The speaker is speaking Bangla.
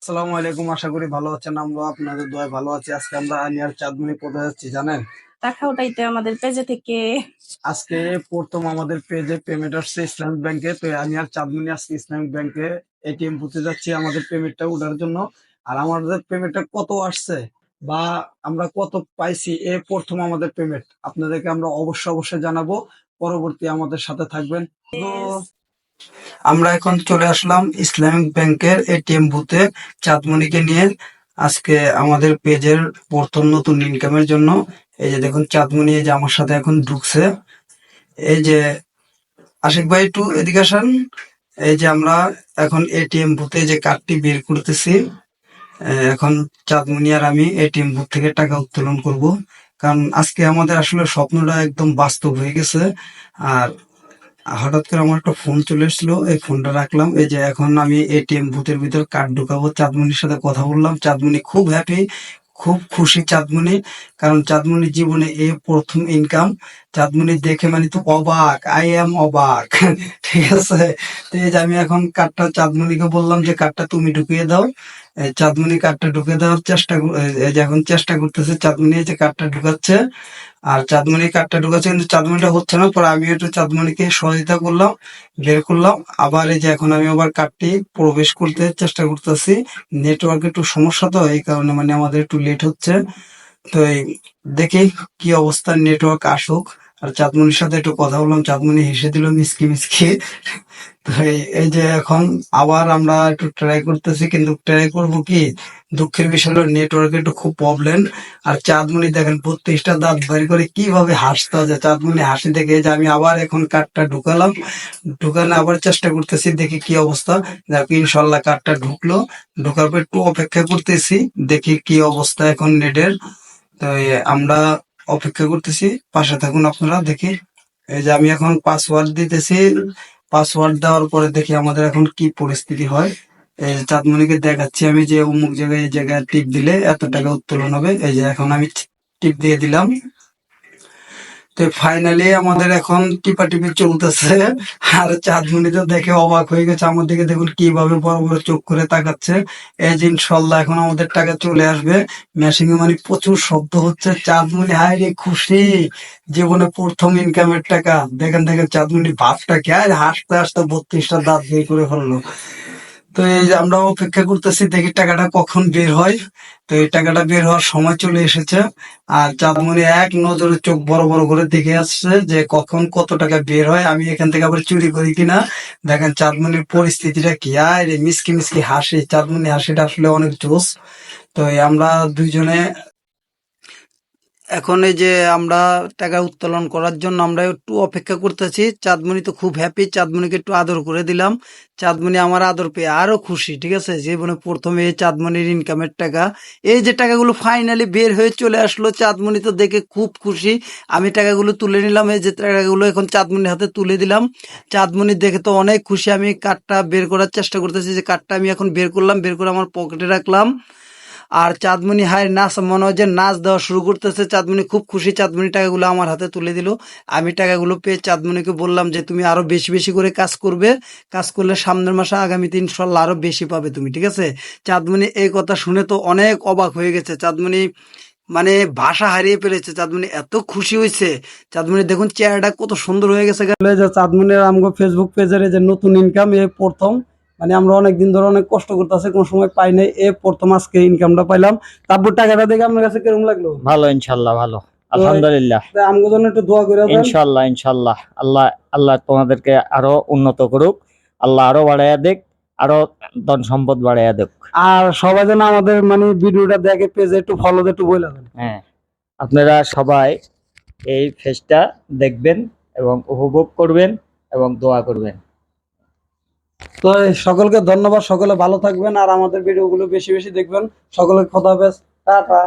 আসসালামু আলাইকুম, আশা করি ভালো আছেন। আমরা আপনাদের দোয়ায় ভালো আছি। আজকে আমরা আনিয়ার চাঁদমণি কোথায় যাচ্ছি জানেন? টাকা উঠাইতে আমাদের পেজে থেকে। আজকে প্রথম আমাদের পেজে পেমেন্ট আসছে ইসলামিক ব্যাংকে। তো আনিয়ার চাঁদমণি আজকে ইসলামিক ব্যাংকে এটিএম বুথে যাচ্ছি আমাদের পেমেন্টটা উঠার জন্য। আর আমাদের পেমেন্টটা কত আসছে বা আমরা কত পাইছি, প্রথম আমাদের পেমেন্ট আপনাদেরকে আমরা অবশ্যই জানাবো। পরবর্তী আমাদের সাথে থাকবেন। তো আমরা এখন চলে আসলাম ইসলামিক ব্যাংকের এটিএম বুথে চাঁদমণিকে নিয়ে। আজকে আমাদের পেজের প্রথম নতুন ইনকামের জন্য এই যে দেখুন চাঁদমণি এই যে আমার সাথে এখন ঢুকছে। এই যে আশিক ভাই একটু এদিকে আসেন। এই যে আমরা এখন এটিএম বুথে যে কার্ডটি বের করতেছি। এখন চাঁদমণি আর আমি এটিএম বুথ থেকে টাকা উত্তোলন করব, কারণ আজকে আমাদের আসলে স্বপ্নটা একদম বাস্তব হয়ে গেছে। আর হঠাৎ করে আমার একটা ফোন চলে এসেছিল, এই ফোনটা রাখলাম। এই যে এখন আমি এটিএম বুথের ভিতর কার্ড ঢুকাবো। চাঁদমণির সাথে কথা বললাম, চাঁদমণি খুব হ্যাপি, খুব খুশি চাঁদমণি, কারণ চাঁদমণির জীবনে এই প্রথম ইনকাম। চাঁদমণি দেখে মানে তো অবাক, আই এম অবাক। ঠিক আছে। তো এই যে আমি এখন কার্ডটা চাঁদমণিকে বললাম যে কার্ডটা তুমি ঢুকিয়ে দাও। চাঁদমণি কার্ডটা ঢুকে দেওয়ার এই যে এখন চেষ্টা করতেছে চাঁদমণি, এই যে কার্ডটা ঢুকাচ্ছে। আর চাঁদমণি কার্ডটা ঢুকাচ্ছে, কিন্তু চাঁদমণিটা হচ্ছে না। পরে আমি একটু চাঁদমণিকে সহযোগিতা করলাম, বের করলাম। আবার এই যে এখন আমি আবার কার্ডটি প্রবেশ করতে চেষ্টা করতেছি। নেটওয়ার্ক একটু সমস্যা, তো এই কারণে মানে আমাদের একটু লেট হচ্ছে। তো এই দেখি কি অবস্থা, নেটওয়ার্ক আসুক। আর চাঁদমণির সাথে একটু কথা বললাম, চাঁদমণি হেসে দিল মিসকি মিসকি। তো এই যে এখন আবার আমরা একটু ট্রাই করতেছি, কিন্তু ট্রাই করব কি, দুঃখের বিষয় হলো নেটওয়ার্ক একটু খুব প্রবলেম। আর চাঁদমণি দেখেন 32টা দাঁত বের করে কিভাবে হাসতে হয়, চাঁদমণি হাসি দেখে এই যে আমি আবার এখন কার্ডটা ঢুকালাম। ঢুকানো আবার চেষ্টা করতেছি, দেখি কি অবস্থা। দেখো ইনশাল্লাহ কার্ডটা ঢুকলো। ঢোকার পর একটু অপেক্ষা করতেছি, দেখি কি অবস্থা এখন নেটের। তো আমরা অপেক্ষা করতেছি, পাশে থাকুন আপনারা। দেখি এই যে আমি এখন পাসওয়ার্ড দিতেছি। পাসওয়ার্ড দেওয়ার পরে দেখি আমাদের এখন কি পরিস্থিতি হয়। এই যে চাঁদমণিকে দেখাচ্ছি আমি যে অমুক জায়গায় এই জায়গায় টিপ দিলে এত টাকা উত্তোলন হবে। এই যে এখন আমি টিপ দিয়ে দিলাম। তো ফাইনালি আমাদের এখন টিপাটিপি চলতেছে। আর চাঁদমণি তো দেখে অবাক হয়ে গেছে আমার দিকে, দেখুন কিভাবে বড় বড় চোখ করে তাকাচ্ছে। এই যে ইনশাল্লাহ এখন আমাদের টাকা চলে আসবে। মেশিনে মানে প্রচুর শব্দ হচ্ছে। চাঁদমণি হায় রে খুশি, জীবনে প্রথম ইনকামের টাকা। দেখেন দেখেন চাঁদমণি ভাবটা কি, আর হাসতে হাসতে 32টা দাঁত বের করে ফেললো। তো এই যে আমরা অপেক্ষা করতেছি, দেখি টাকাটা কখন বের হয়। তো এই টাকাটা বের হওয়ার সময় চলে এসেছে। আর চাঁদমণি এক নজরে চোখ বড় বড় করে দেখে আসছে যে কখন কত টাকা বের হয়, আমি এখান থেকে আবার চুরি করি কিনা। দেখেন চাঁদমণির পরিস্থিতিটা কি, আয় রে মিসকি মিসকি হাসি। চাঁদমণি হাসিটা আসলে অনেক জোস। তো এই আমরা দুইজনে এখন এই যে আমরা টাকা উত্তোলন করার জন্য আমরা একটু অপেক্ষা করতেছি। চাঁদমণি তো খুব হ্যাপি, চাঁদমণিকে একটু আদর করে দিলাম। চাঁদমণি আমার আদর পেয়ে আরো খুশি। ঠিক আছে, জীবনে প্রথমে এই চাঁদমণির ইনকামের টাকা, এই যে টাকাগুলো ফাইনালি বের হয়ে চলে আসলো। চাঁদমণি তো দেখে খুব খুশি। আমি টাকাগুলো তুলে নিলাম, এই যে টাকাগুলো এখন চাঁদমণির হাতে তুলে দিলাম। চাঁদমণি দেখে তো অনেক খুশি। আমি কার্ডটা বের করার চেষ্টা করতেছি, যে কার্ডটা আমি এখন বের করলাম, বের করে আমার পকেটে রাখলাম। আর চাঁদমণি হায় নাচ, মনে হয় যে নাচ দেওয়া শুরু করতেছে। চাঁদমণি খুব খুশি। চাঁদমণি টাকাগুলো আমার হাতে তুলে দিল। আমি টাকাগুলো পেয়ে চাঁদমণিকে বললাম যে তুমি আরো বেশি বেশি করে কাজ করবে। কাজ করলে সামনের মাসে আগামীতে ইনশাল্লাহ আরো বেশি পাবে তুমি। ঠিক আছে। চাঁদমণি এই কথা শুনে তো অনেক অবাক হয়ে গেছে। চাঁদমণি মানে ভাষা হারিয়ে ফেলেছে। চাঁদমণি এত খুশি হয়েছে। চাঁদমণি দেখুন চেহারাটা কত সুন্দর হয়ে গেছে। যে চাঁদমণির আমগো ফেসবুক পেজের যে নতুন ইনকাম, এই প্রথম। মানে আমরা অনেকদিন ধরে অনেক কষ্ট করতেছি, কোনো সময় পাই নাই, এই প্রথম আজকে ইনকামটা পাইলাম। তারপর টাকাটা দেখে আপনার কাছে কিরকম লাগলো? ভালো, ইনশাল্লাহ ভালো, আলহামদুলিল্লাহ। আমগো জন্য একটু দোয়া করে দেন। ইনশাল্লাহ ইনশাল্লাহ, আল্লাহ আল্লাহ তোমাদেরকে আরো উন্নত করুক, আল্লাহ আরো বাড়াইয়া দেখ, আরো ধন সম্পদ বাড়াইয়া দেখ। আর সবাই যেন আমাদের মানে ভিডিওটা দেখে, পেজে একটু ফলো একটু বলে দেন। হ্যাঁ, আপনারা সবাই এই ফেসটা দেখবেন এবং উপভোগ করবেন এবং দোয়া করবেন। তো সকলকে ধন্যবাদ, সকলে ভালো থাকবেন আর আমাদের ভিডিওগুলো বেশি বেশি দেখবেন। সকলে খোদা হাফেজ, টাটা।